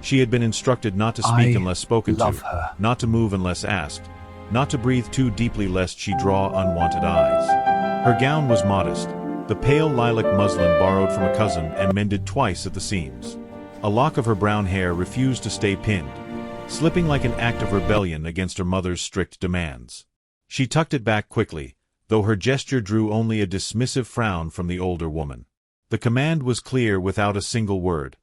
She had been instructed not to speak unless spoken to, not to move unless asked, not to breathe too deeply lest she draw unwanted eyes. Her gown was modest, the pale lilac muslin borrowed from a cousin and mended twice at the seams. A lock of her brown hair refused to stay pinned, slipping like an act of rebellion against her mother's strict demands. She tucked it back quickly, though her gesture drew only a dismissive frown from the older woman. The command was clear without a single word.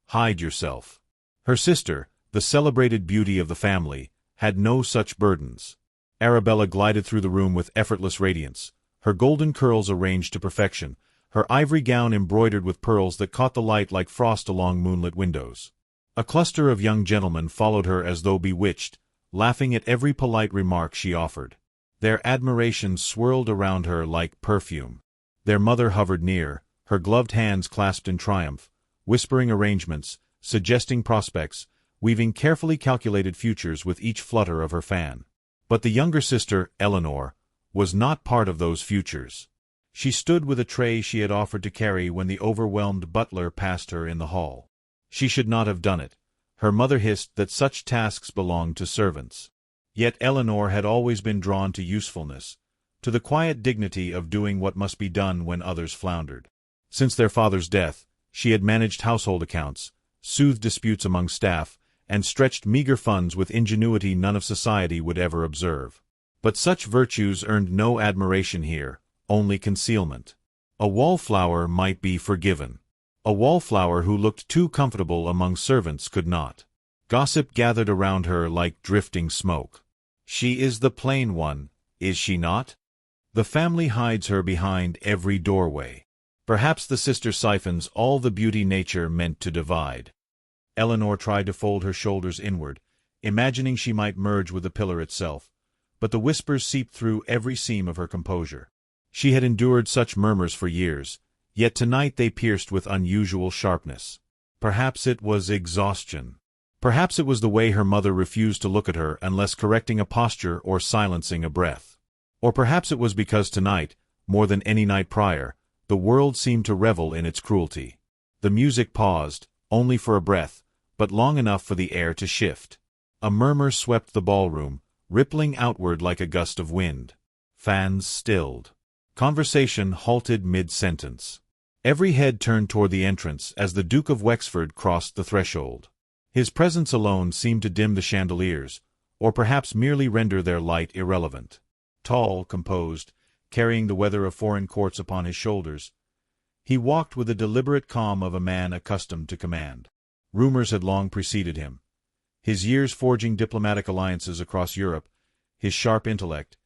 Hide yourself. Her sister, the celebrated beauty of the family, had no such burdens. Arabella glided through the room with effortless radiance, her golden curls arranged to perfection, her ivory gown embroidered with pearls that caught the light like frost along moonlit windows. A cluster of young gentlemen followed her as though bewitched, laughing at every polite remark she offered. Their admiration swirled around her like perfume. Their mother hovered near, her gloved hands clasped in triumph, whispering arrangements, suggesting prospects, weaving carefully calculated futures with each flutter of her fan. But the younger sister, Eleanor, was not part of those futures. She stood with a tray she had offered to carry when the overwhelmed butler passed her in the hall. She should not have done it. Her mother hissed that such tasks belonged to servants. Yet Eleanor had always been drawn to usefulness, to the quiet dignity of doing what must be done when others floundered. Since their father's death, she had managed household accounts, soothed disputes among staff, and stretched meager funds with ingenuity none of society would ever observe. But such virtues earned no admiration here, only concealment. A wallflower might be forgiven. A wallflower who looked too comfortable among servants could not. Gossip gathered around her like drifting smoke. She is the plain one, is she not? The family hides her behind every doorway. Perhaps the sister siphons all the beauty nature meant to divide. Eleanor tried to fold her shoulders inward, imagining she might merge with the pillar itself, but the whispers seeped through every seam of her composure. She had endured such murmurs for years, yet tonight they pierced with unusual sharpness. Perhaps it was exhaustion. Perhaps it was the way her mother refused to look at her unless correcting a posture or silencing a breath. Or perhaps it was because tonight, more than any night prior, the world seemed to revel in its cruelty. The music paused, only for a breath, but long enough for the air to shift. A murmur swept the ballroom, rippling outward like a gust of wind. Fans stilled. Conversation halted mid-sentence. Every head turned toward the entrance as the Duke of Wexford crossed the threshold. His presence alone seemed to dim the chandeliers, or perhaps merely render their light irrelevant. Tall, composed, carrying the weather of foreign courts upon his shoulders, he walked with the deliberate calm of a man accustomed to command. Rumors had long preceded him. His years forging diplomatic alliances across Europe, his sharp intellect,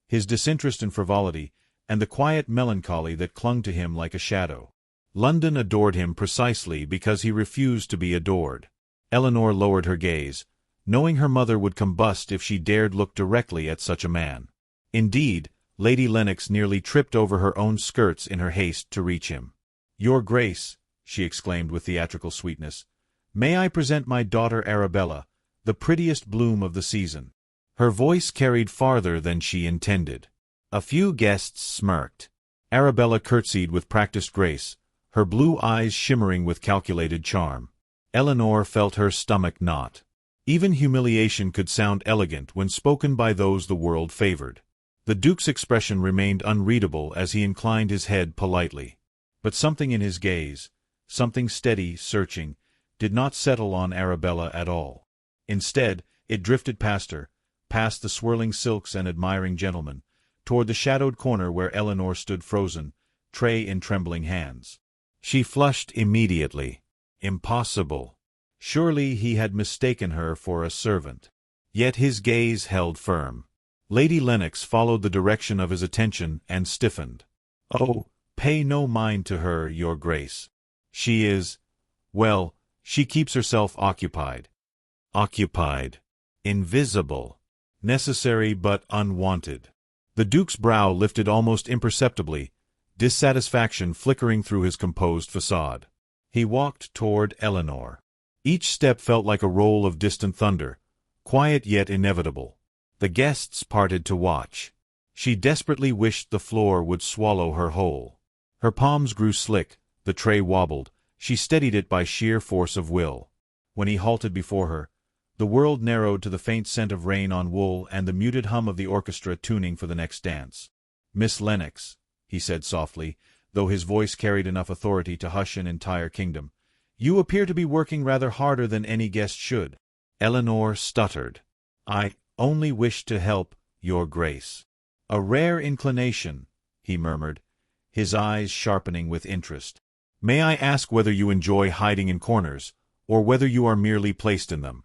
his disinterest in frivolity, and the quiet melancholy that clung to him like a shadow. London adored him precisely because he refused to be adored. Eleanor lowered her gaze, knowing her mother would combust if she dared look directly at such a man. Indeed, Lady Lennox nearly tripped over her own skirts in her haste to reach him. "Your Grace," she exclaimed with theatrical sweetness, "may I present my daughter Arabella, the prettiest bloom of the season?" Her voice carried farther than she intended. A few guests smirked. Arabella curtsied with practiced grace, her blue eyes shimmering with calculated charm. Eleanor felt her stomach knot. Even humiliation could sound elegant when spoken by those the world favored. The Duke's expression remained unreadable as he inclined his head politely. But something in his gaze, something steady, searching, did not settle on Arabella at all. Instead, it drifted past her, past the swirling silks and admiring gentlemen, toward the shadowed corner where Eleanor stood frozen, tray in trembling hands. She flushed immediately. Impossible. Surely he had mistaken her for a servant. Yet his gaze held firm. Lady Lennox followed the direction of his attention and stiffened. "Oh, pay no mind to her, Your Grace. She is, well, she keeps herself occupied. Occupied. Invisible. Necessary but unwanted." The Duke's brow lifted almost imperceptibly, dissatisfaction flickering through his composed facade. He walked toward Eleanor. Each step felt like a roll of distant thunder, quiet yet inevitable. The guests parted to watch. She desperately wished the floor would swallow her whole. Her palms grew slick, the tray wobbled, she steadied it by sheer force of will. When he halted before her, the world narrowed to the faint scent of rain on wool and the muted hum of the orchestra tuning for the next dance. "Miss Lennox," he said softly, though his voice carried enough authority to hush an entire kingdom, "you appear to be working rather harder than any guest should." Eleanor stuttered. "I only wish to help, Your Grace." "A rare inclination," he murmured, his eyes sharpening with interest. "May I ask whether you enjoy hiding in corners, or whether you are merely placed in them?"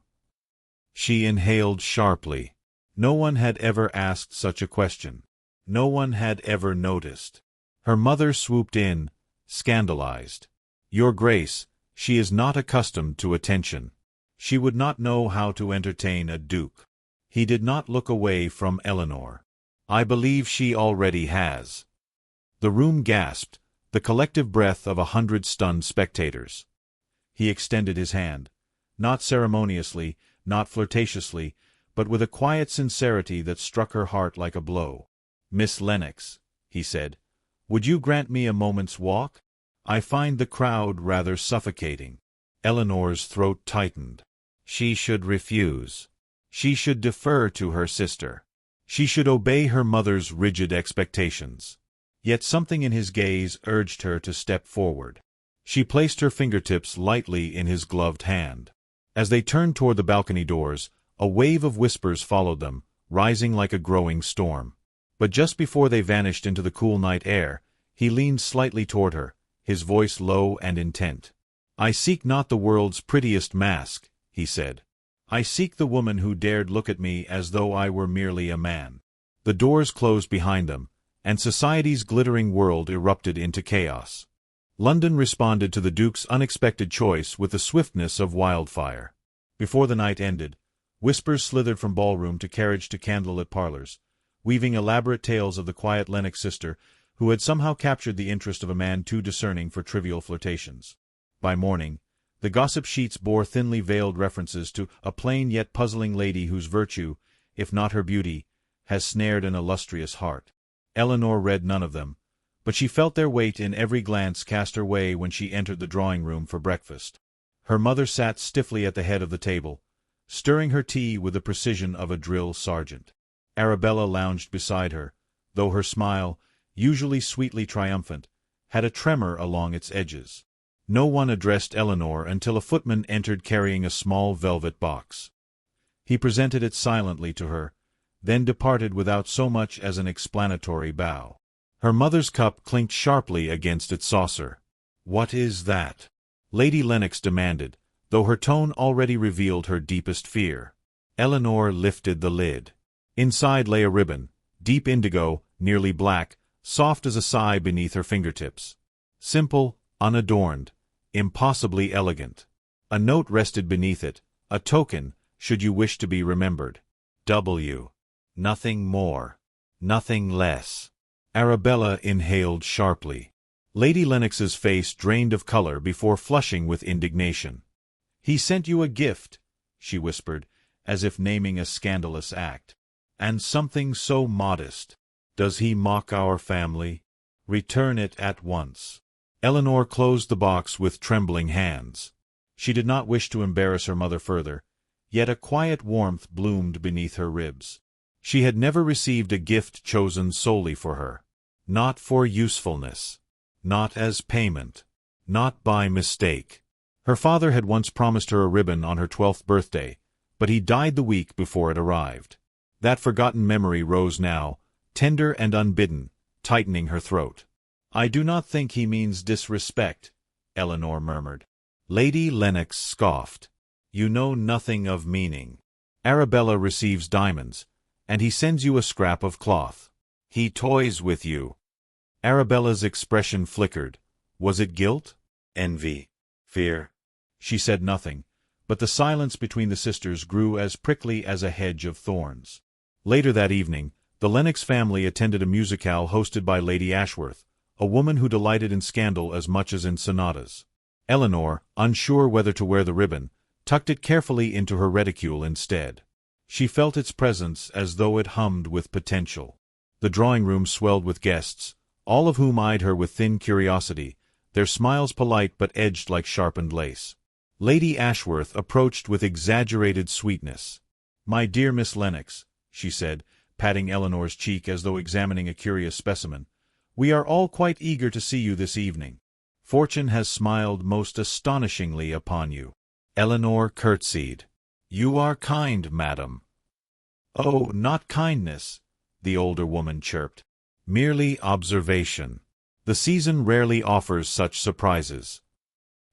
She inhaled sharply. No one had ever asked such a question. No one had ever noticed. Her mother swooped in, scandalized. "Your Grace, she is not accustomed to attention. She would not know how to entertain a duke." He did not look away from Eleanor. "I believe she already has." The room gasped, the collective breath of 100 stunned spectators. He extended his hand, not ceremoniously, not flirtatiously, but with a quiet sincerity that struck her heart like a blow. "Miss Lennox," he said, "would you grant me a moment's walk? I find the crowd rather suffocating." Eleanor's throat tightened. She should refuse. She should defer to her sister. She should obey her mother's rigid expectations. Yet something in his gaze urged her to step forward. She placed her fingertips lightly in his gloved hand. As they turned toward the balcony doors, a wave of whispers followed them, rising like a growing storm. But just before they vanished into the cool night air, he leaned slightly toward her, his voice low and intent. "I seek not the world's prettiest mask," he said. "I seek the woman who dared look at me as though I were merely a man." The doors closed behind them, and society's glittering world erupted into chaos. London responded to the Duke's unexpected choice with the swiftness of wildfire. Before the night ended, whispers slithered from ballroom to candlelit parlors, weaving elaborate tales of the quiet Lennox sister who had somehow captured the interest of a man too discerning for trivial flirtations. By morning, the gossip sheets bore thinly veiled references to a plain yet puzzling lady whose virtue, if not her beauty, has snared an illustrious heart. Eleanor read none of them, but she felt their weight in every glance cast her way when she entered the drawing-room for breakfast. Her mother sat stiffly at the head of the table, stirring her tea with the precision of a drill sergeant. Arabella lounged beside her, though her smile, usually sweetly triumphant, had a tremor along its edges. No one addressed Eleanor until a footman entered carrying a small velvet box. He presented it silently to her, then departed without so much as an explanatory bow. Her mother's cup clinked sharply against its saucer. "What is that?" Lady Lennox demanded, though her tone already revealed her deepest fear. Eleanor lifted the lid. Inside lay a ribbon, deep indigo, nearly black, soft as a sigh beneath her fingertips. Simple, unadorned, impossibly elegant. A note rested beneath it, a token, should you wish to be remembered. W. Nothing more. Nothing less. Arabella inhaled sharply. Lady Lennox's face drained of color before flushing with indignation. "He sent you a gift," she whispered, as if naming a scandalous act. "And something so modest. Does he mock our family? Return it at once." Eleanor closed the box with trembling hands. She did not wish to embarrass her mother further, yet a quiet warmth bloomed beneath her ribs. She had never received a gift chosen solely for her. Not for usefulness. Not as payment. Not by mistake. Her father had once promised her a ribbon on her 12th birthday, but he died the week before it arrived. That forgotten memory rose now, tender and unbidden, tightening her throat. "I do not think he means disrespect," Eleanor murmured. Lady Lennox scoffed. "You know nothing of meaning. Arabella receives diamonds, and he sends you a scrap of cloth. He toys with you." Arabella's expression flickered. Was it guilt? Envy? Fear? She said nothing, but the silence between the sisters grew as prickly as a hedge of thorns. Later that evening, the Lennox family attended a musicale hosted by Lady Ashworth, a woman who delighted in scandal as much as in sonatas. Eleanor, unsure whether to wear the ribbon, tucked it carefully into her reticule instead. She felt its presence as though it hummed with potential. The drawing-room swelled with guests, all of whom eyed her with thin curiosity, their smiles polite but edged like sharpened lace. Lady Ashworth approached with exaggerated sweetness. "My dear Miss Lennox," she said, patting Eleanor's cheek as though examining a curious specimen, "we are all quite eager to see you this evening. Fortune has smiled most astonishingly upon you." Eleanor curtsied. "You are kind, madam." "Oh, not kindness," the older woman chirped. "Merely observation. The season rarely offers such surprises."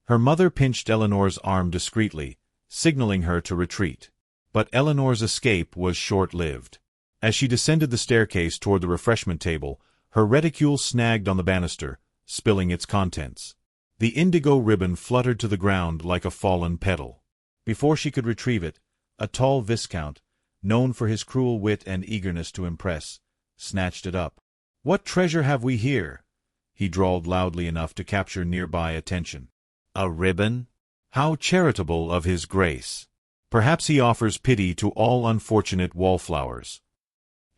Her mother pinched Eleanor's arm discreetly, signaling her to retreat. But Eleanor's escape was short-lived. As she descended the staircase toward the refreshment table, her reticule snagged on the banister, spilling its contents. The indigo ribbon fluttered to the ground like a fallen petal. Before she could retrieve it, a tall viscount, known for his cruel wit and eagerness to impress, snatched it up. "What treasure have we here?" he drawled loudly enough to capture nearby attention. "A ribbon? How charitable of his grace! Perhaps he offers pity to all unfortunate wallflowers."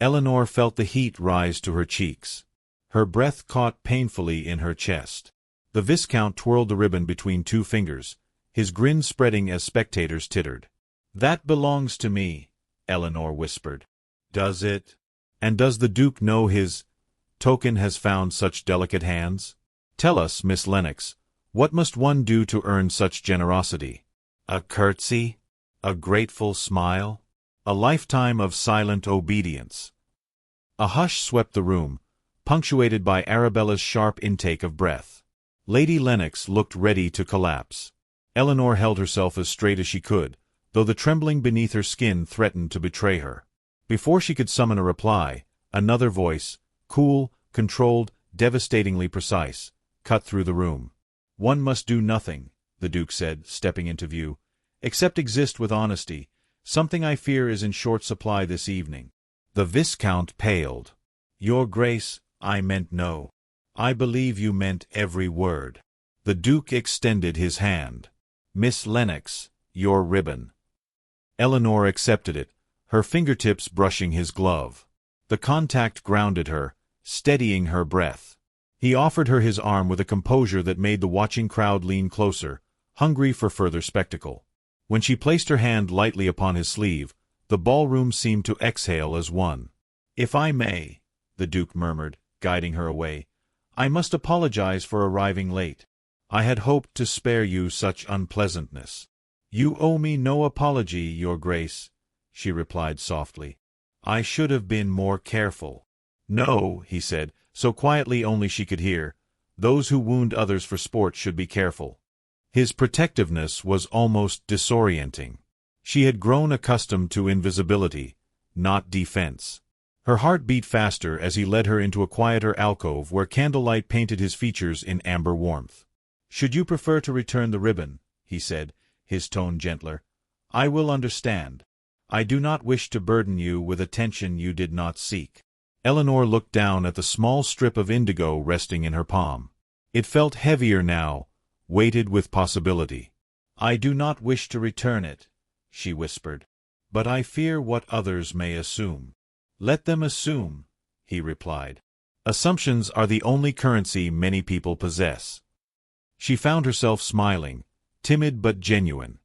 Eleanor felt the heat rise to her cheeks. Her breath caught painfully in her chest. The Viscount twirled the ribbon between two fingers, his grin spreading as spectators tittered. "That belongs to me," Eleanor whispered. "Does it? And does the Duke know his token has found such delicate hands? Tell us, Miss Lennox, what must one do to earn such generosity? A curtsy? A grateful smile? A lifetime of silent obedience?" A hush swept the room, punctuated by Arabella's sharp intake of breath. Lady Lennox looked ready to collapse. Eleanor held herself as straight as she could, though the trembling beneath her skin threatened to betray her. Before she could summon a reply, another voice, cool, controlled, devastatingly precise, cut through the room. "One must do nothing," the Duke said, stepping into view, "except exist with honesty, something I fear is in short supply this evening." The Viscount paled. "Your Grace, I meant no. I believe you meant every word." The Duke extended his hand. "Miss Lennox, your ribbon." Eleanor accepted it, her fingertips brushing his glove. The contact grounded her, steadying her breath. He offered her his arm with a composure that made the watching crowd lean closer, hungry for further spectacle. When she placed her hand lightly upon his sleeve, the ballroom seemed to exhale as one. "If I may," the Duke murmured, guiding her away, "I must apologize for arriving late. I had hoped to spare you such unpleasantness." "You owe me no apology, Your Grace," she replied softly. "I should have been more careful." "No," he said, so quietly only she could hear, "those who wound others for sport should be careful." His protectiveness was almost disorienting. She had grown accustomed to invisibility, not defense. Her heart beat faster as he led her into a quieter alcove where candlelight painted his features in amber warmth. "Should you prefer to return the ribbon," he said, his tone gentler, "I will understand. I do not wish to burden you with attention you did not seek." Eleanor looked down at the small strip of indigo resting in her palm. It felt heavier now, weighted with possibility. "I do not wish to return it," she whispered, "but I fear what others may assume." "Let them assume," he replied. "Assumptions are the only currency many people possess." She found herself smiling, timid but genuine.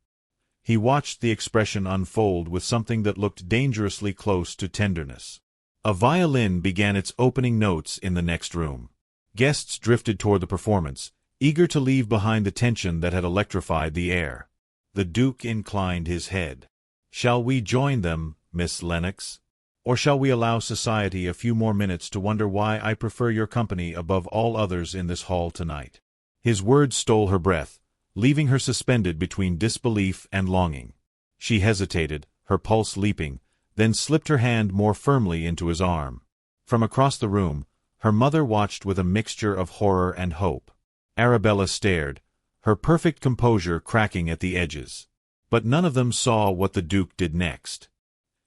He watched the expression unfold with something that looked dangerously close to tenderness. A violin began its opening notes in the next room. Guests drifted toward the performance, eager to leave behind the tension that had electrified the air. The Duke inclined his head. "Shall we join them, Miss Lennox? Or shall we allow society a few more minutes to wonder why I prefer your company above all others in this hall tonight?" His words stole her breath, leaving her suspended between disbelief and longing. She hesitated, her pulse leaping, then slipped her hand more firmly into his arm. From across the room, her mother watched with a mixture of horror and hope. Arabella stared, her perfect composure cracking at the edges. But none of them saw what the Duke did next.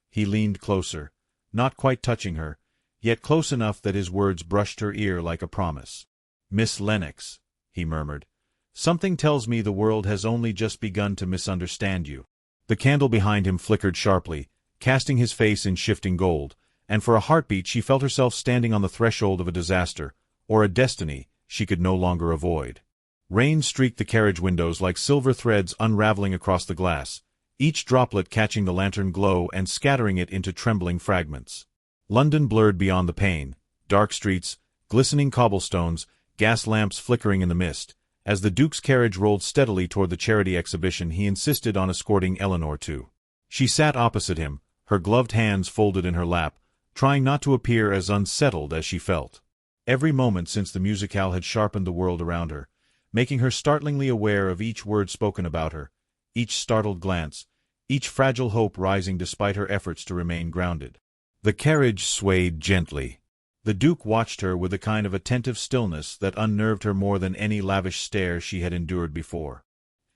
He leaned closer, not quite touching her, yet close enough that his words brushed her ear like a promise. "Miss Lennox," he murmured, "something tells me the world has only just begun to misunderstand you." The candle behind him flickered sharply, casting his face in shifting gold, and for a heartbeat she felt herself standing on the threshold of a disaster, or a destiny she could no longer avoid. Rain streaked the carriage windows like silver threads unraveling across the glass, each droplet catching the lantern glow and scattering it into trembling fragments. London blurred beyond the pane, dark streets, glistening cobblestones, gas lamps flickering in the mist. As the Duke's carriage rolled steadily toward the charity exhibition he insisted on escorting Eleanor to. She sat opposite him, her gloved hands folded in her lap, trying not to appear as unsettled as she felt. Every moment since the musicale had sharpened the world around her, making her startlingly aware of each word spoken about her, each startled glance, each fragile hope rising despite her efforts to remain grounded. The carriage swayed gently. The Duke watched her with a kind of attentive stillness that unnerved her more than any lavish stare she had endured before.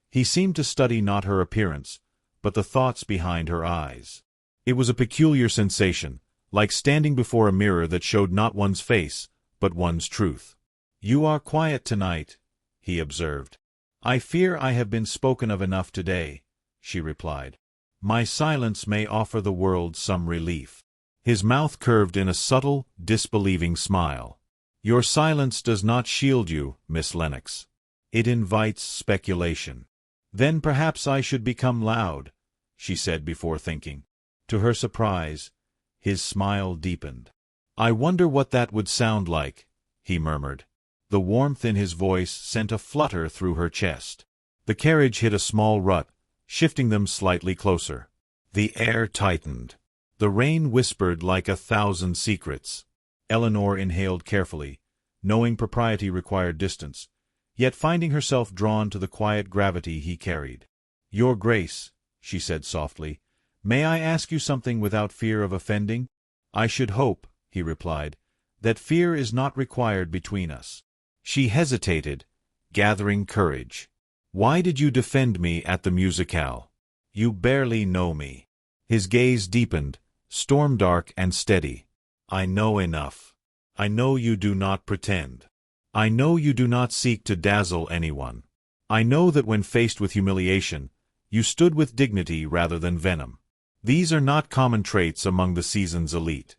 He seemed to study not her appearance, but the thoughts behind her eyes. It was a peculiar sensation, like standing before a mirror that showed not one's face, but one's truth. "You are quiet tonight," he observed. "I fear I have been spoken of enough today," she replied. "My silence may offer the world some relief." His mouth curved in a subtle, disbelieving smile. "Your silence does not shield you, Miss Lennox. It invites speculation." "Then perhaps I should become loud," she said before thinking. To her surprise, his smile deepened. "I wonder what that would sound like," he murmured. The warmth in his voice sent a flutter through her chest. The carriage hit a small rut, shifting them slightly closer. The air tightened. The rain whispered like 1,000 secrets. Eleanor inhaled carefully, knowing propriety required distance, yet finding herself drawn to the quiet gravity he carried. "Your Grace," she said softly, "may I ask you something without fear of offending?" "I should hope," he replied, "that fear is not required between us." She hesitated, gathering courage. "Why did you defend me at the musicale? You barely know me." His gaze deepened, storm-dark and steady. "I know enough. I know you do not pretend. I know you do not seek to dazzle anyone. I know that when faced with humiliation, you stood with dignity rather than venom. These are not common traits among the season's elite."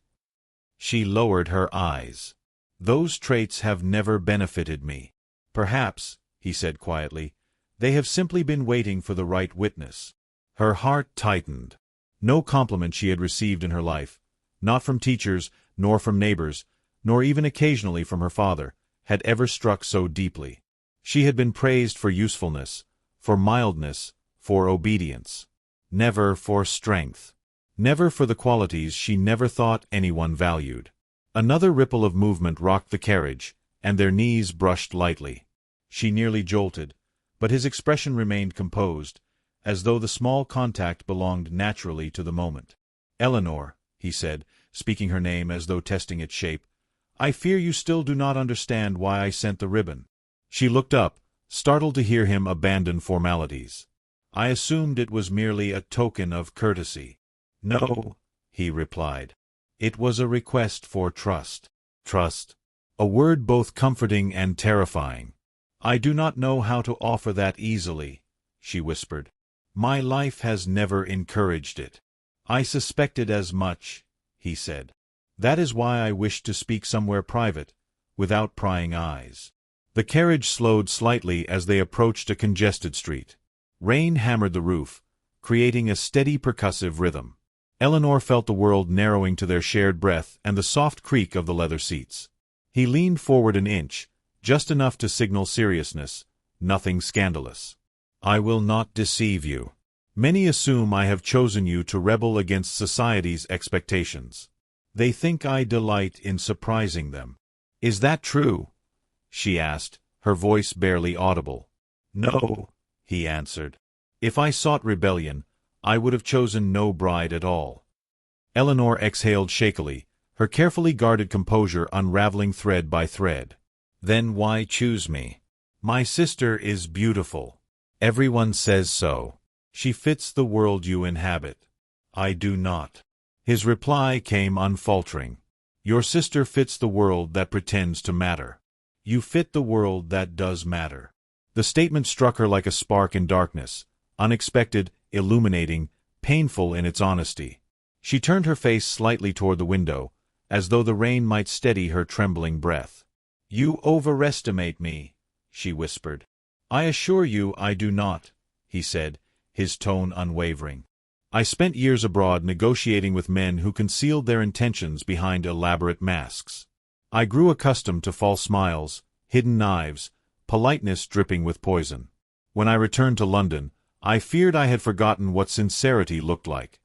She lowered her eyes. "Those traits have never benefited me. Perhaps," he said quietly, "they have simply been waiting for the right witness." Her heart tightened. No compliment she had received in her life, not from teachers, nor from neighbors, nor even occasionally from her father, had ever struck so deeply. She had been praised for usefulness, for mildness, for obedience. Never for strength. Never for the qualities she never thought anyone valued. Another ripple of movement rocked the carriage, and their knees brushed lightly. She nearly jolted, but his expression remained composed, as though the small contact belonged naturally to the moment. "Eleanor," he said, speaking her name as though testing its shape, "I fear you still do not understand why I sent the ribbon." She looked up, startled to hear him abandon formalities. "I assumed it was merely a token of courtesy." "No," he replied. "It was a request for trust." Trust. A word both comforting and terrifying. "I do not know how to offer that easily," she whispered. "My life has never encouraged it." "I suspected as much," he said. "That is why I wished to speak somewhere private, without prying eyes." The carriage slowed slightly as they approached a congested street. Rain hammered the roof, creating a steady percussive rhythm. Eleanor felt the world narrowing to their shared breath and the soft creak of the leather seats. He leaned forward an inch, just enough to signal seriousness, nothing scandalous. "I will not deceive you. Many assume I have chosen you to rebel against society's expectations. They think I delight in surprising them." "Is that true?" she asked, her voice barely audible. "No," he answered. "If I sought rebellion, I would have chosen no bride at all." Eleanor exhaled shakily, her carefully guarded composure unraveling thread by thread. "Then why choose me? My sister is beautiful. Everyone says so. She fits the world you inhabit. I do not." His reply came unfaltering. "Your sister fits the world that pretends to matter. You fit the world that does matter." The statement struck her like a spark in darkness, unexpected, illuminating, painful in its honesty. She turned her face slightly toward the window, as though the rain might steady her trembling breath. "You overestimate me," she whispered. "I assure you I do not," he said, his tone unwavering. "I spent years abroad negotiating with men who concealed their intentions behind elaborate masks. I grew accustomed to false smiles, hidden knives, politeness dripping with poison. When I returned to London, I feared I had forgotten what sincerity looked like."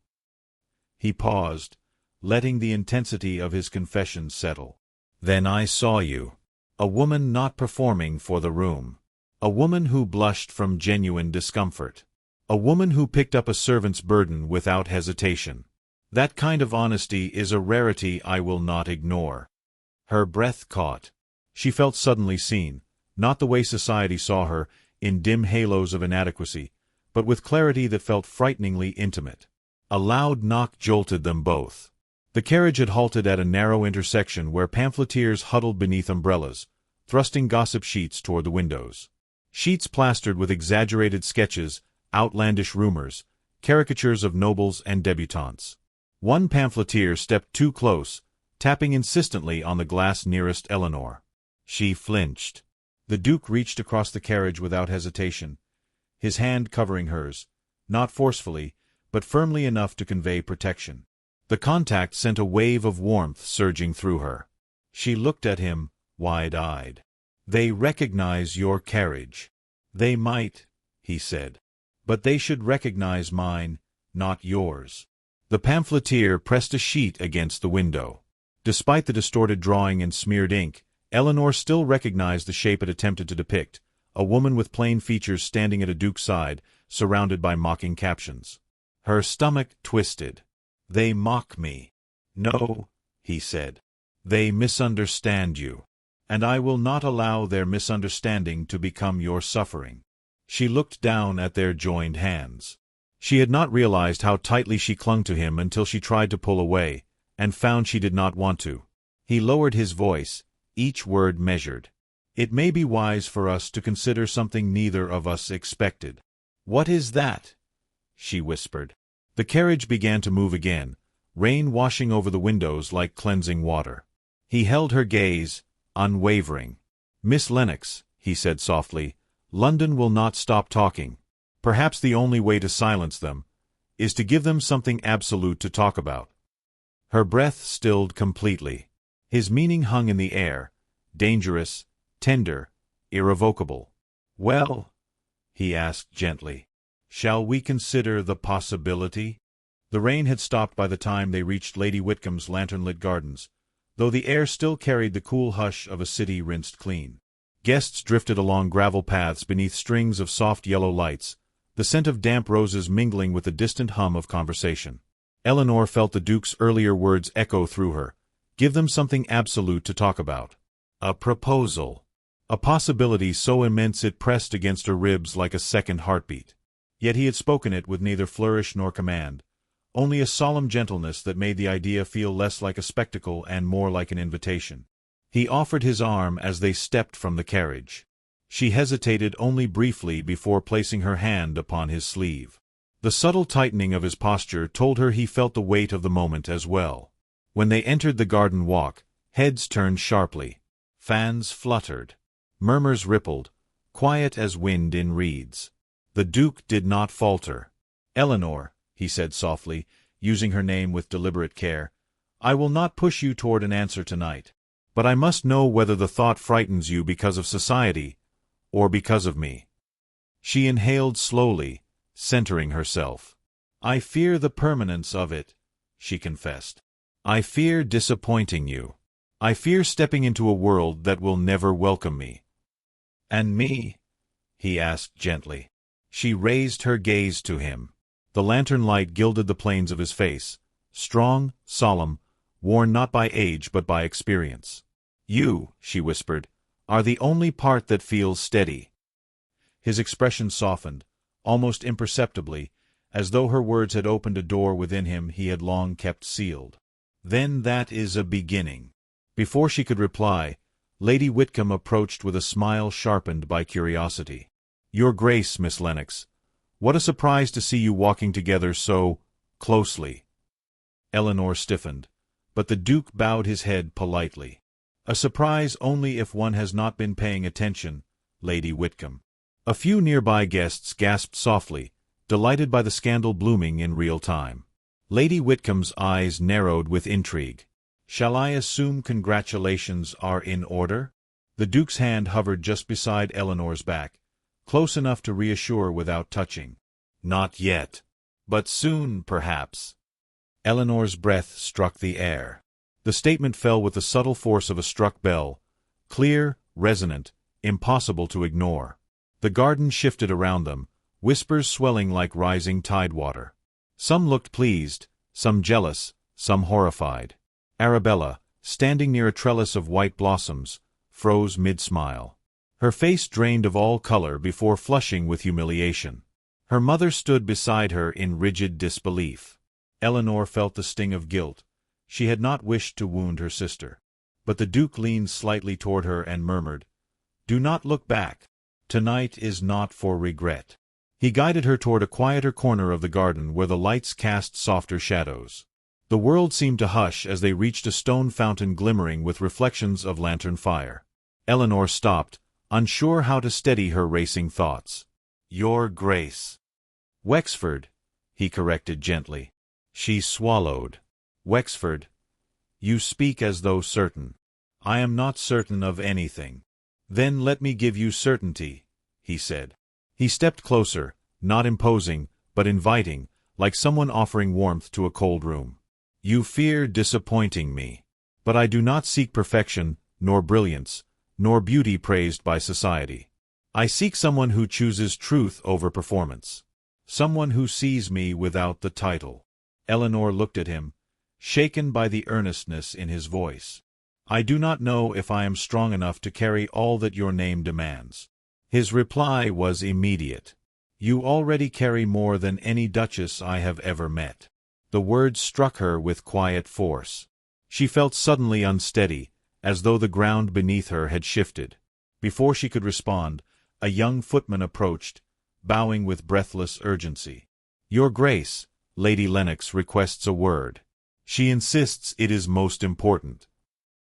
He paused, letting the intensity of his confession settle. "Then I saw you. A woman not performing for the room. A woman who blushed from genuine discomfort. A woman who picked up a servant's burden without hesitation. That kind of honesty is a rarity I will not ignore." Her breath caught. She felt suddenly seen, not the way society saw her, in dim halos of inadequacy, but with clarity that felt frighteningly intimate. A loud knock jolted them both. The carriage had halted at a narrow intersection where pamphleteers huddled beneath umbrellas, thrusting gossip sheets toward the windows. Sheets plastered with exaggerated sketches, outlandish rumors, caricatures of nobles and debutantes. One pamphleteer stepped too close, tapping insistently on the glass nearest Eleanor. She flinched. The Duke reached across the carriage without hesitation, his hand covering hers, not forcefully, but firmly enough to convey protection. The contact sent a wave of warmth surging through her. She looked at him, wide-eyed. "They recognize your carriage." "They might," he said. "But they should recognize mine, not yours." The pamphleteer pressed a sheet against the window. Despite the distorted drawing and smeared ink, Eleanor still recognized the shape it attempted to depict, a woman with plain features standing at a duke's side, surrounded by mocking captions. Her stomach twisted. "They mock me." "No," he said. "They misunderstand you. And I will not allow their misunderstanding to become your suffering." She looked down at their joined hands. She had not realized how tightly she clung to him until she tried to pull away, and found she did not want to. He lowered his voice, each word measured. "It may be wise for us to consider something neither of us expected." "What is that?" she whispered. The carriage began to move again, rain washing over the windows like cleansing water. He held her gaze, unwavering. "Miss Lennox," he said softly, "London will not stop talking. Perhaps the only way to silence them is to give them something absolute to talk about." Her breath stilled completely. His meaning hung in the air, dangerous, tender, irrevocable. "Well?" he asked gently. "Shall we consider the possibility?" The rain had stopped by the time they reached Lady Whitcomb's lantern-lit gardens, though the air still carried the cool hush of a city rinsed clean. Guests drifted along gravel paths beneath strings of soft yellow lights, the scent of damp roses mingling with the distant hum of conversation. Eleanor felt the Duke's earlier words echo through her. Give them something absolute to talk about. A proposal. A possibility so immense it pressed against her ribs like a second heartbeat. Yet he had spoken it with neither flourish nor command, only a solemn gentleness that made the idea feel less like a spectacle and more like an invitation. He offered his arm as they stepped from the carriage. She hesitated only briefly before placing her hand upon his sleeve. The subtle tightening of his posture told her he felt the weight of the moment as well. When they entered the garden walk, heads turned sharply. Fans fluttered. Murmurs rippled, quiet as wind in reeds. The Duke did not falter. "Eleanor," he said softly, using her name with deliberate care, "I will not push you toward an answer tonight. But I must know whether the thought frightens you because of society, or because of me." She inhaled slowly, centering herself. "I fear the permanence of it," she confessed. "I fear disappointing you. I fear stepping into a world that will never welcome me." "And me?" he asked gently. She raised her gaze to him. The lantern light gilded the planes of his face, strong, solemn, worn not by age but by experience. "You," she whispered, "are the only part that feels steady." His expression softened, almost imperceptibly, as though her words had opened a door within him he had long kept sealed. "Then that is a beginning." Before she could reply, Lady Whitcomb approached with a smile sharpened by curiosity. "Your Grace, Miss Lennox, what a surprise to see you walking together so closely." Eleanor stiffened, but the Duke bowed his head politely. "A surprise only if one has not been paying attention, Lady Whitcomb." A few nearby guests gasped softly, delighted by the scandal blooming in real time. Lady Whitcomb's eyes narrowed with intrigue. "Shall I assume congratulations are in order?" The Duke's hand hovered just beside Eleanor's back, close enough to reassure without touching. "Not yet. But soon, perhaps." Eleanor's breath struck the air. The statement fell with the subtle force of a struck bell, clear, resonant, impossible to ignore. The garden shifted around them, whispers swelling like rising tidewater. Some looked pleased, some jealous, some horrified. Arabella, standing near a trellis of white blossoms, froze mid-smile. Her face drained of all color before flushing with humiliation. Her mother stood beside her in rigid disbelief. Eleanor felt the sting of guilt. She had not wished to wound her sister. But the Duke leaned slightly toward her and murmured, "Do not look back. Tonight is not for regret." He guided her toward a quieter corner of the garden where the lights cast softer shadows. The world seemed to hush as they reached a stone fountain glimmering with reflections of lantern fire. Eleanor stopped, unsure how to steady her racing thoughts. "Your Grace." "Wexford," he corrected gently. She swallowed. "Wexford. You speak as though certain." "I am not certain of anything." "Then let me give you certainty," he said. He stepped closer, not imposing, but inviting, like someone offering warmth to a cold room. "You fear disappointing me. But I do not seek perfection, nor brilliance, nor beauty praised by society. I seek someone who chooses truth over performance. Someone who sees me without the title." Eleanor looked at him, shaken by the earnestness in his voice. "I do not know if I am strong enough to carry all that your name demands." His reply was immediate. "You already carry more than any duchess I have ever met." The words struck her with quiet force. She felt suddenly unsteady, as though the ground beneath her had shifted. Before she could respond, a young footman approached, bowing with breathless urgency. "Your Grace, Lady Lennox requests a word. She insists it is most important."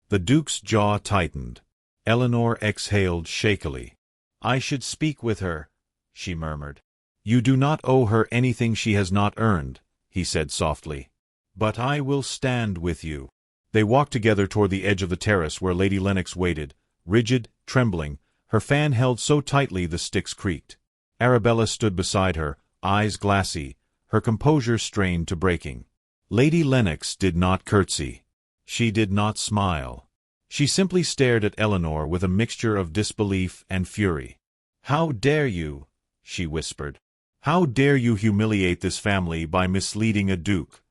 The Duke's jaw tightened. Eleanor exhaled shakily. "I should speak with her," she murmured. "You do not owe her anything she has not earned," he said softly. "But I will stand with you." They walked together toward the edge of the terrace where Lady Lennox waited, rigid, trembling, her fan held so tightly the sticks creaked. Arabella stood beside her, eyes glassy, her composure strained to breaking. Lady Lennox did not curtsy. She did not smile. She simply stared at Eleanor with a mixture of disbelief and fury. "How dare you?" she whispered. "How dare you humiliate this family by misleading a duke?"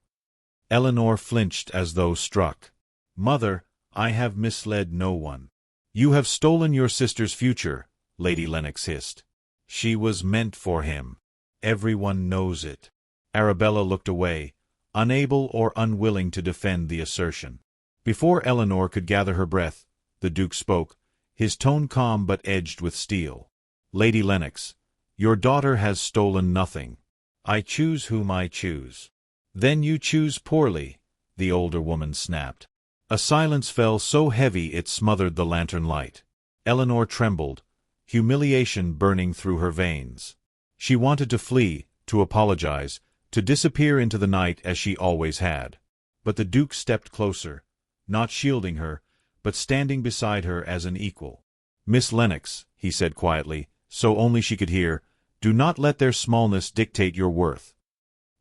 Eleanor flinched as though struck. "Mother, I have misled no one." "You have stolen your sister's future," Lady Lennox hissed. "She was meant for him. Everyone knows it." Arabella looked away, unable or unwilling to defend the assertion. Before Eleanor could gather her breath, the Duke spoke, his tone calm but edged with steel. "Lady Lennox, your daughter has stolen nothing. I choose whom I choose." "Then you choose poorly," the older woman snapped. A silence fell so heavy it smothered the lantern light. Eleanor trembled, humiliation burning through her veins. She wanted to flee, to apologize, to disappear into the night as she always had. But the Duke stepped closer, not shielding her, but standing beside her as an equal. "Miss Lennox," he said quietly, so only she could hear, "do not let their smallness dictate your worth."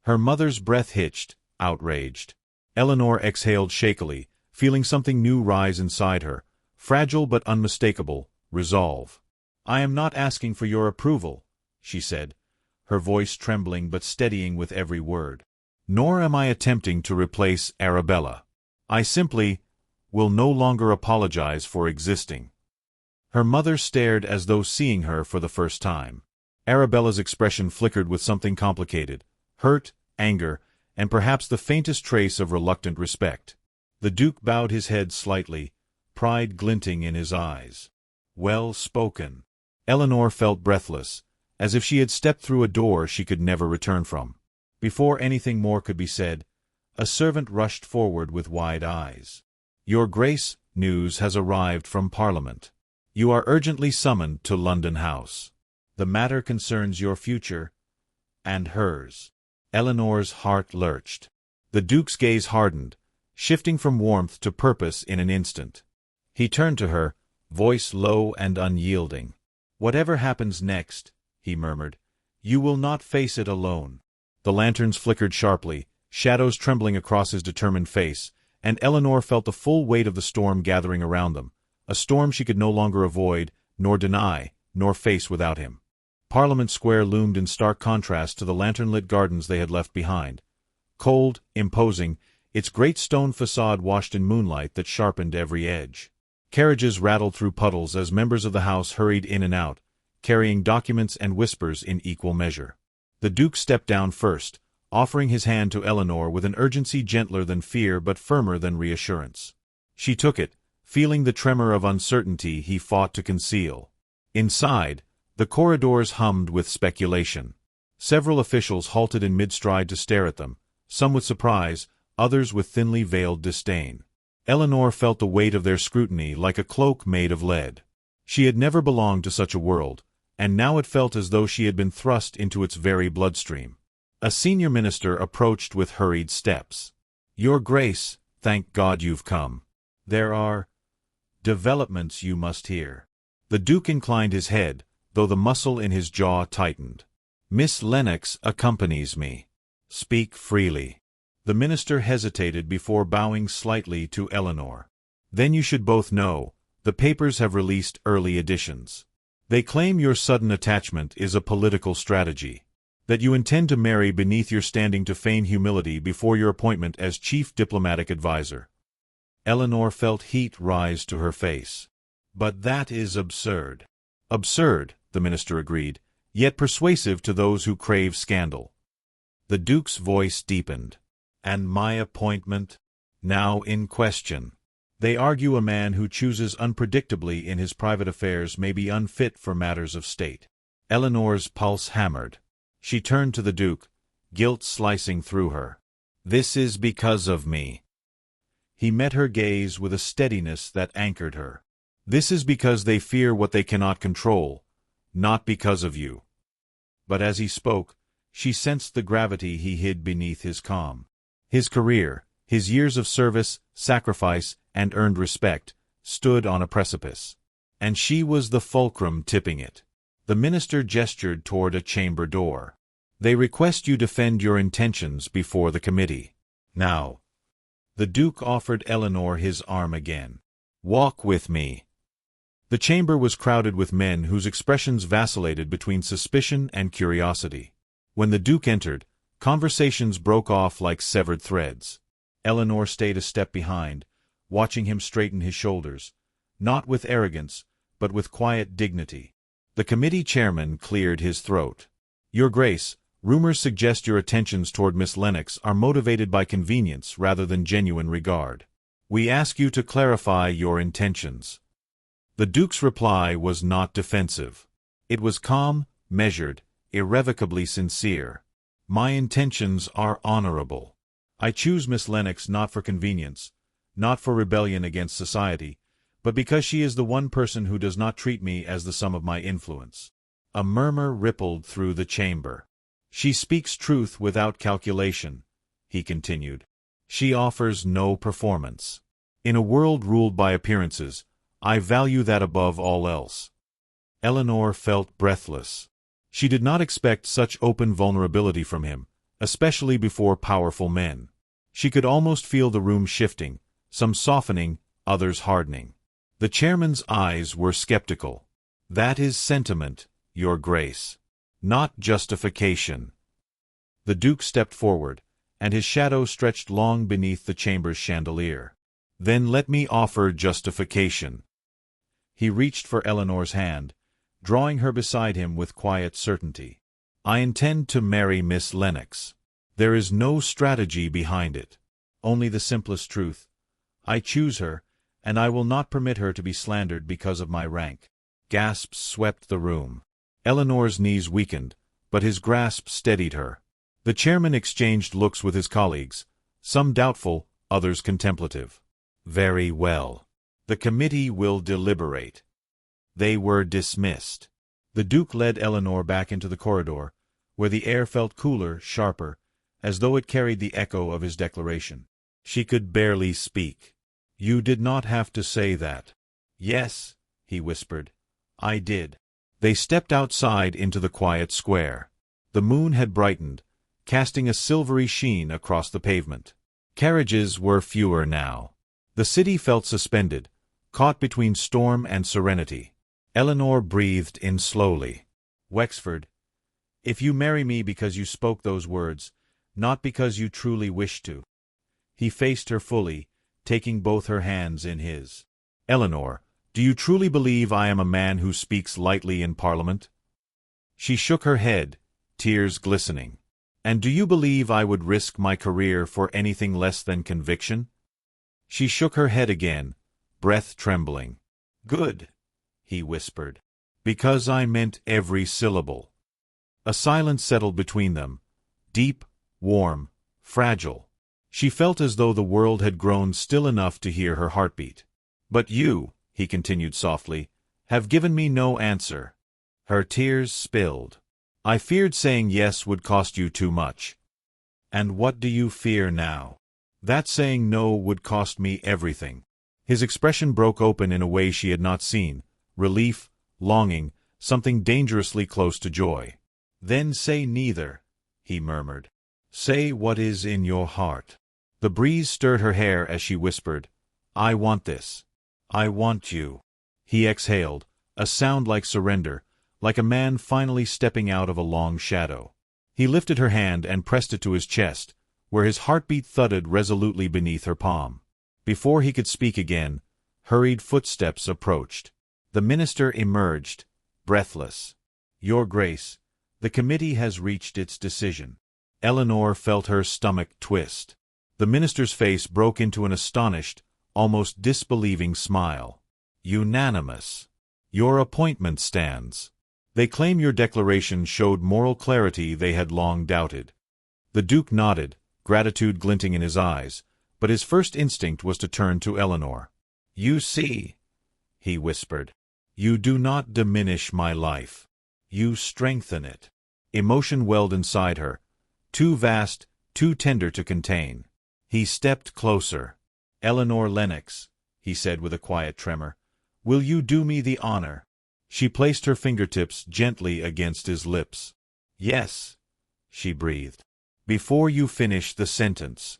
Her mother's breath hitched, outraged. Eleanor exhaled shakily, feeling something new rise inside her, fragile but unmistakable, resolve. "I am not asking for your approval," she said, her voice trembling but steadying with every word. "Nor am I attempting to replace Arabella. I simply will no longer apologize for existing." Her mother stared as though seeing her for the first time. Arabella's expression flickered with something complicated, hurt, anger, and perhaps the faintest trace of reluctant respect. The Duke bowed his head slightly, pride glinting in his eyes. "Well spoken." Eleanor felt breathless, as if she had stepped through a door she could never return from. Before anything more could be said, a servant rushed forward with wide eyes. "Your Grace, news has arrived from Parliament. You are urgently summoned to London House." The matter concerns your future, and hers. Eleanor's heart lurched. The Duke's gaze hardened, shifting from warmth to purpose in an instant. He turned to her, voice low and unyielding. "Whatever happens next," he murmured, "you will not face it alone." The lanterns flickered sharply, shadows trembling across his determined face, and Eleanor felt the full weight of the storm gathering around them, a storm she could no longer avoid, nor deny, nor face without him. Parliament Square loomed in stark contrast to the lantern-lit gardens they had left behind. Cold, imposing, its great stone facade washed in moonlight that sharpened every edge. Carriages rattled through puddles as members of the House hurried in and out, carrying documents and whispers in equal measure. The Duke stepped down first, offering his hand to Eleanor with an urgency gentler than fear but firmer than reassurance. She took it, feeling the tremor of uncertainty he fought to conceal. Inside, the corridors hummed with speculation. Several officials halted in mid-stride to stare at them, some with surprise, others with thinly veiled disdain. Eleanor felt the weight of their scrutiny like a cloak made of lead. She had never belonged to such a world, and now it felt as though she had been thrust into its very bloodstream. A senior minister approached with hurried steps. "Your Grace, thank God you've come. There are developments you must hear." The Duke inclined his head, though the muscle in his jaw tightened. "Miss Lennox accompanies me. Speak freely." The minister hesitated before bowing slightly to Eleanor. "Then you should both know, the papers have released early editions. They claim your sudden attachment is a political strategy, that you intend to marry beneath your standing to feign humility before your appointment as chief diplomatic advisor." Eleanor felt heat rise to her face. "But that is absurd." "Absurd," the minister agreed, "yet persuasive to those who crave scandal." The Duke's voice deepened. "And my appointment? Now in question. They argue a man who chooses unpredictably in his private affairs may be unfit for matters of state." Eleanor's pulse hammered. She turned to the Duke, guilt slicing through her. "This is because of me." He met her gaze with a steadiness that anchored her. "This is because they fear what they cannot control, not because of you." But as he spoke, she sensed the gravity he hid beneath his calm. His career, his years of service, sacrifice, and earned respect, stood on a precipice. And she was the fulcrum tipping it. The minister gestured toward a chamber door. "They request you defend your intentions before the committee. Now." The Duke offered Eleanor his arm again. "Walk with me." The chamber was crowded with men whose expressions vacillated between suspicion and curiosity. When the Duke entered, conversations broke off like severed threads. Eleanor stayed a step behind, watching him straighten his shoulders, not with arrogance, but with quiet dignity. The committee chairman cleared his throat. "Your Grace, rumors suggest your attentions toward Miss Lennox are motivated by convenience rather than genuine regard. We ask you to clarify your intentions." The Duke's reply was not defensive. It was calm, measured, irrevocably sincere. "My intentions are honorable. I choose Miss Lennox not for convenience, not for rebellion against society, but because she is the one person who does not treat me as the sum of my influence." A murmur rippled through the chamber. "She speaks truth without calculation," he continued. "She offers no performance. In a world ruled by appearances, I value that above all else." Eleanor felt breathless. She did not expect such open vulnerability from him, especially before powerful men. She could almost feel the room shifting, some softening, others hardening. The chairman's eyes were skeptical. "That is sentiment, Your Grace, not justification." The Duke stepped forward, and his shadow stretched long beneath the chamber's chandelier. "Then let me offer justification." He reached for Eleanor's hand, drawing her beside him with quiet certainty. "I intend to marry Miss Lennox. There is no strategy behind it. Only the simplest truth. I choose her, and I will not permit her to be slandered because of my rank." Gasps swept the room. Eleanor's knees weakened, but his grasp steadied her. The chairman exchanged looks with his colleagues, some doubtful, others contemplative. "Very well. The committee will deliberate." They were dismissed. The Duke led Eleanor back into the corridor, where the air felt cooler, sharper, as though it carried the echo of his declaration. She could barely speak. "You did not have to say that." "Yes," he whispered. "I did." They stepped outside into the quiet square. The moon had brightened, casting a silvery sheen across the pavement. Carriages were fewer now. The city felt suspended, caught between storm and serenity. Eleanor breathed in slowly. "Wexford, if you marry me because you spoke those words, not because you truly wished to." He faced her fully, taking both her hands in his. "Eleanor, do you truly believe I am a man who speaks lightly in Parliament?" She shook her head, tears glistening. "And do you believe I would risk my career for anything less than conviction?" She shook her head again, breath trembling. "Good," he whispered. "Because I meant every syllable." A silence settled between them, deep, warm, fragile. She felt as though the world had grown still enough to hear her heartbeat. "But you," he continued softly, "have given me no answer." Her tears spilled. "I feared saying yes would cost you too much." "And what do you fear now?" "That saying no would cost me everything." His expression broke open in a way she had not seen, relief, longing, something dangerously close to joy. "Then say neither," he murmured. "Say what is in your heart." The breeze stirred her hair as she whispered, "I want this. I want you." He exhaled, a sound like surrender, like a man finally stepping out of a long shadow. He lifted her hand and pressed it to his chest, where his heartbeat thudded resolutely beneath her palm. Before he could speak again, hurried footsteps approached. The minister emerged, breathless. "Your Grace, the committee has reached its decision." Eleanor felt her stomach twist. The minister's face broke into an astonished, almost disbelieving smile. "Unanimous. Your appointment stands. They claim your declaration showed moral clarity they had long doubted." The Duke nodded, gratitude glinting in his eyes, but his first instinct was to turn to Eleanor. "You see," he whispered, "you do not diminish my life. You strengthen it." Emotion welled inside her, too vast, too tender to contain. He stepped closer. "Eleanor Lennox," he said with a quiet tremor, "will you do me the honor?" She placed her fingertips gently against his lips. "Yes," she breathed. "Before you finish the sentence."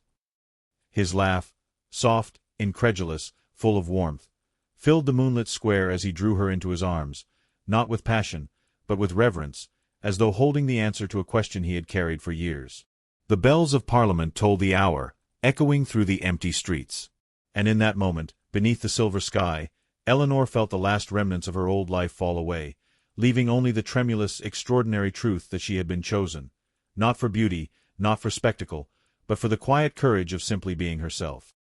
His laugh, soft, incredulous, full of warmth, filled the moonlit square as he drew her into his arms, not with passion, but with reverence, as though holding the answer to a question he had carried for years. The bells of Parliament tolled the hour, echoing through the empty streets. And in that moment, beneath the silver sky, Eleanor felt the last remnants of her old life fall away, leaving only the tremulous, extraordinary truth that she had been chosen, not for beauty, not for spectacle, but for the quiet courage of simply being herself.